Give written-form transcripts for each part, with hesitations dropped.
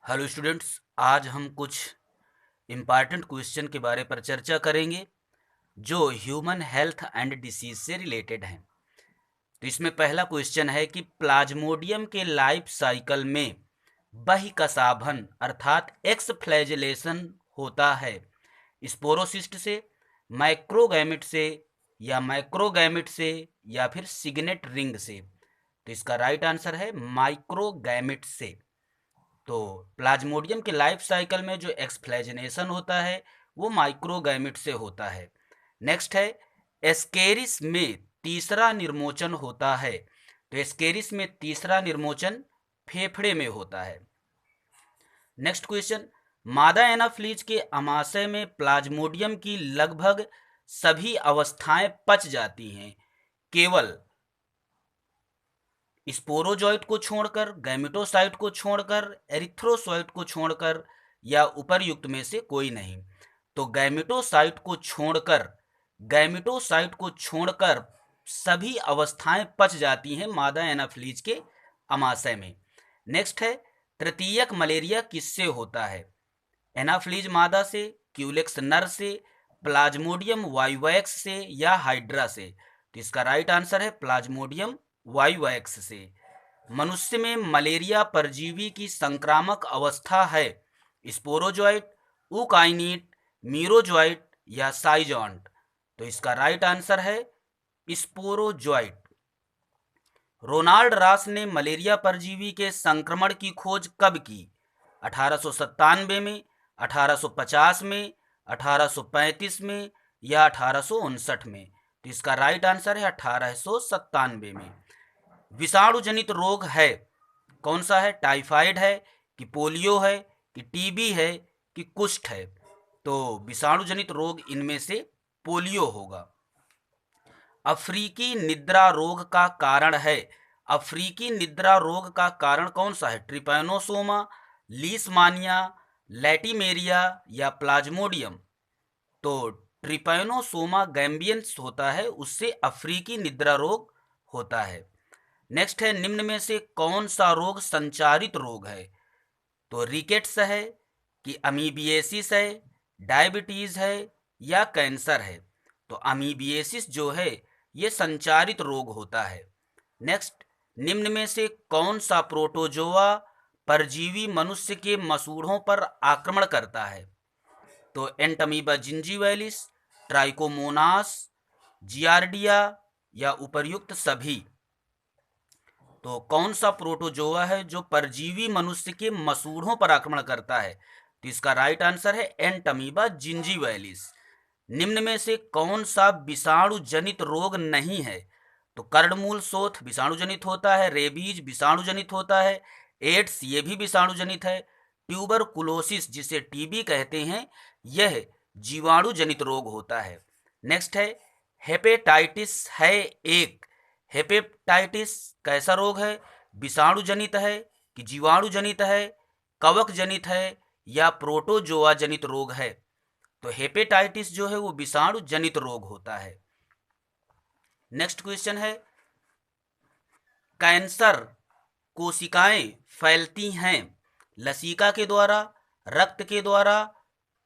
Hello students, आज हम कुछ इम्पॉर्टेंट क्वेश्चन के बारे पर चर्चा करेंगे जो ह्यूमन हेल्थ एंड डिसीज से रिलेटेड हैं। तो इसमें पहला क्वेश्चन है कि प्लाज्मोडियम के लाइफ साइकिल में बहिकशाभन अर्थात एक्सफ्लैजेलेशन होता है स्पोरोसिस्ट से, माइक्रोगैमिट से या माइक्रोगैमिट से या फिर सिग्नेट रिंग से। तो इसका राइट आंसर है माइक्रोगैमिट से। तो प्लाज्मोडियम के लाइफ साइकिल में जो एक्सफ्लैजिनेशन होता है वो माइक्रोगैमिट से होता है। नेक्स्ट है एस्केरिस में तीसरा निर्मोचन होता है। तो एस्केरिस में तीसरा निर्मोचन फेफड़े में होता है। नेक्स्ट क्वेश्चन, मादा एनाफ्लीज के आमाशय में प्लाज्मोडियम की लगभग सभी अवस्थाएं पच जाती हैं, केवल स्पोरोजॉइट को छोड़कर, गैमेटोसाइट को छोड़कर, एरिथ्रोसाइट को छोड़कर या उपर्युक्त में से कोई नहीं। तो गैमेटोसाइट को छोड़कर सभी अवस्थाएं पच जाती हैं मादा एनाफ्लीज के आमाशय में। नेक्स्ट है तृतीयक मलेरिया किससे होता है? एनाफ्लीज मादा से, क्यूलेक्स नर से, प्लाज्मोडियम वाइवैक्स से या हाइड्रा से। तो इसका राइट आंसर है प्लाज्मोडियम वाइवैक्स से। मनुष्य में मलेरिया परजीवी की संक्रामक अवस्था है स्पोरोजॉइट, ऊकाइनिट, मीरोजॉइट या साइजॉन्ट। तो इसका राइट आंसर है स्पोरोजॉइट। रोनाल्ड रॉस ने मलेरिया परजीवी के संक्रमण की खोज कब की? 1897 में, 1850 में, 1835 में या 1859 में। तो इसका राइट आंसर है 1897 में। विषाणु जनित रोग है कौन सा है? टाइफाइड है कि पोलियो है कि टीबी है कि कुष्ठ है? तो विषाणु जनित रोग इनमें से पोलियो होगा। अफ्रीकी निद्रा रोग का कारण है। अफ्रीकी निद्रा रोग का कारण कौन सा है? ट्रिपैनोसोमा, लीशमानिया, लैटिमेरिया या प्लाज्मोडियम। तो ट्रिपैनोसोमा गैम्बियंस होता है, उससे अफ्रीकी निद्रा रोग होता है। नेक्स्ट है निम्न में से कौन सा रोग संचारित रोग है? तो रिकेट्स है कि अमीबिएसिस है, डायबिटीज है या कैंसर है? तो अमीबिएसिस जो है ये संचारित रोग होता है। नेक्स्ट, निम्न में से कौन सा प्रोटोजोआ परजीवी मनुष्य के मसूड़ों पर आक्रमण करता है? तो एंटमीबा जिंजीवैलिस, ट्राइकोमोनास, जियार्डिया या उपर्युक्त सभी। तो कौन सा प्रोटोजोआ है जो परजीवी मनुष्य के मसूड़ों पर आक्रमण करता है? तो इसका राइट आंसर है एंटमीबा जिंजीवैलिस। निम्न में से कौन सा विषाणु जनित रोग नहीं है? तो कर्णमूल शोथ विषाणु जनित होता है, रेबीज विषाणु जनित होता है, एड्स ये भी विषाणु जनित है, ट्यूबरकुलोसिस जिसे टीबी कहते हैं यह जीवाणु जनित रोग होता है। नेक्स्ट है हेपेटाइटिस है एक। हेपेटाइटिस कैसा रोग है? विषाणु जनित है कि जीवाणु जनित है, कवक जनित है या प्रोटोजोआ जनित रोग है? तो हेपेटाइटिस जो है वो विषाणु जनित रोग होता है। नेक्स्ट क्वेश्चन है कैंसर कोशिकाएं फैलती हैं लसिका के द्वारा, रक्त के द्वारा,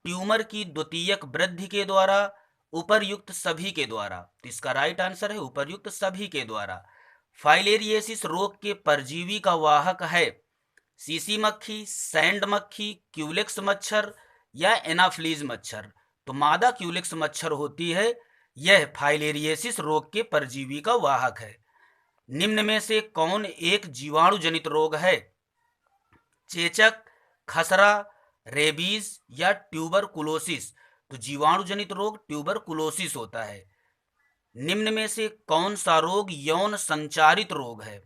ट्यूमर की द्वितीयक वृद्धि के द्वारा, उपर्युक्त सभी के द्वारा। तो इसका राइट आंसर है उपर्युक्त सभी के द्वारा। फाइलेरियसिस रोग के परजीवी का वाहक है सीसी मक्खी, सैंड मक्खी, क्यूलेक्स मच्छर या एनाफ्लीज मच्छर। तो मादा क्यूलेक्स मच्छर होती है, यह फाइलेरियसिस रोग के परजीवी का वाहक है। निम्न में से कौन एक जीवाणु जनित रोग है? चेचक, खसरा, रेबीज या ट्यूबरकुलोसिस। तो जीवाणु जनित रोग ट्यूबरकुलोसिस होता है। निम्न में से कौन सा रोग यौन संचारित रोग है?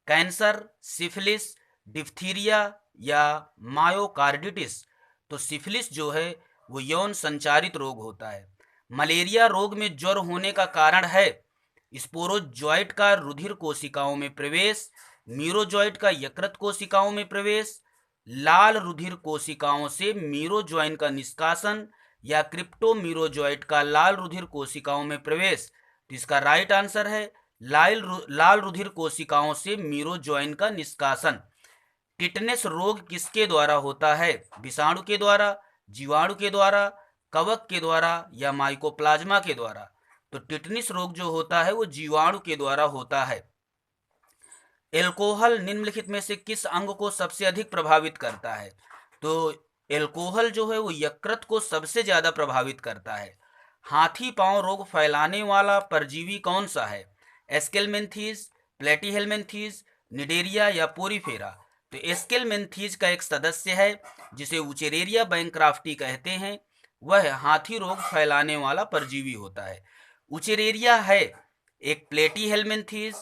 कैंसर, सिफिलिस, डिप्थीरिया या मायोकार्डिटिस। तो सिफिलिस जो है वो यौन संचारित रोग होता है। मलेरिया रोग में ज्वर होने का कारण है स्पोरोजॉइट का रुधिर कोशिकाओं में प्रवेश, मीरोजॉइट का यकृत कोशिकाओं में प्रवेश, लाल रुधिर कोशिकाओं से मीरोजॉइन का निष्कासन या क्रिप्टोमीरोजॉइट का लाल रुधिर कोशिकाओं में प्रवेश। तो इसका राइट आंसर है लाल रुधिर कोशिकाओं से मीरोजॉइन का निष्कासन। टिटनेस रोग किसके द्वारा होता है? विषाणु के द्वारा, जीवाणु के द्वारा, कवक के द्वारा या माइकोप्लाज्मा के द्वारा? तो टिटनेस रोग जो होता है वो जीवाणु के द्वारा होता है। एल्कोहल निम्नलिखित में से किस अंग को सबसे अधिक प्रभावित करता है? तो एल्कोहल जो है वो यकृत को सबसे ज्यादा प्रभावित करता है। हाथी पांव रोग फैलाने वाला परजीवी कौन सा है? एस्केलमेंथीज, प्लेटीहेलमिंथीज, निडेरिया या पोरीफेरा? तो एस्केलमेंथीज का एक सदस्य है जिसे उचेरेरिया बैंक्राफ्टी कहते हैं, वह हाथी रोग फैलाने वाला परजीवी होता है। उचेरेरिया है एक प्लेटीहेलमिंथीज,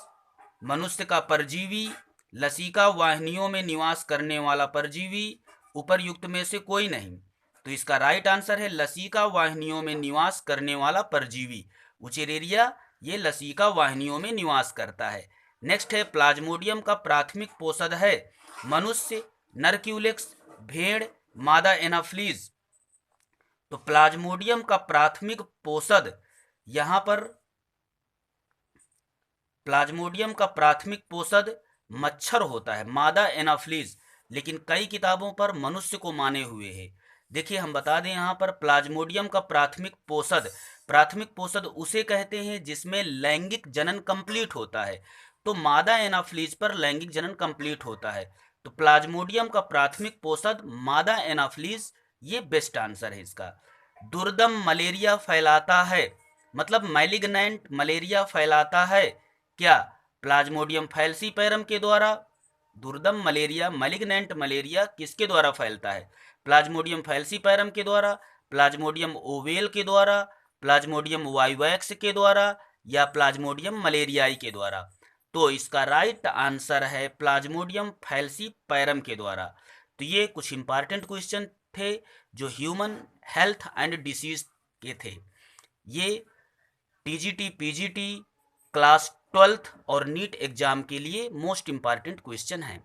मनुष्य का परजीवी, लसिका वाहिनियों में निवास करने वाला परजीवी, उपर्युक्त में से कोई नहीं। तो इसका राइट आंसर है लसिका वाहिनियों में निवास करने वाला परजीवी। उचेरेरिया ये लसिका वाहिनियों में निवास करता है। नेक्स्ट है प्लाज्मोडियम का प्राथमिक पोषक है? मनुष्य, नरक्यूलिक्स, भेड़, मादा एनाफ्लीज? तो प्लाज्मोडियम का प्राथमिक पोषक यहाँ पर प्लाज्मोडियम का प्राथमिक पोषक मच्छर होता है, मादा एनाफ्लीज, लेकिन कई किताबों पर मनुष्य को माने हुए है। देखिए हम बता दें यहाँ पर प्लाज्मोडियम का प्राथमिक पोषक उसे कहते हैं जिसमें लैंगिक जनन कंप्लीट होता है। तो मादा एनाफ्लीज पर लैंगिक जनन कंप्लीट होता है। तो प्लाज्मोडियम का प्राथमिक पोषक मादा एनाफ्लीज, ये बेस्ट आंसर है इसका। दुर्दम मलेरिया फैलाता है, मतलब मैलिग्नेंट मलेरिया फैलाता है क्या? प्लाज्मोडियम फैल्सीपैरम के द्वारा। दुर्दम मलेरिया, मैलिग्नेंट मलेरिया किसके द्वारा फैलता है? प्लाज्मोडियम फैल्सीपैरम के द्वारा, प्लाज्मोडियम ओवेल के द्वारा, प्लाज्मोडियम वाइवैक्स के द्वारा या प्लाज्मोडियम मलेरियाई के द्वारा? तो इसका राइट आंसर है प्लाज्मोडियम फैल्सीपैरम के द्वारा। तो ये कुछ इंपॉर्टेंट क्वेश्चन थे जो ह्यूमन हेल्थ एंड डिसीज के थे। ये टीजीटी, पीजीटी, क्लास 12th और नीट एग्जाम के लिए मोस्ट इंपॉर्टेंट क्वेश्चन हैं।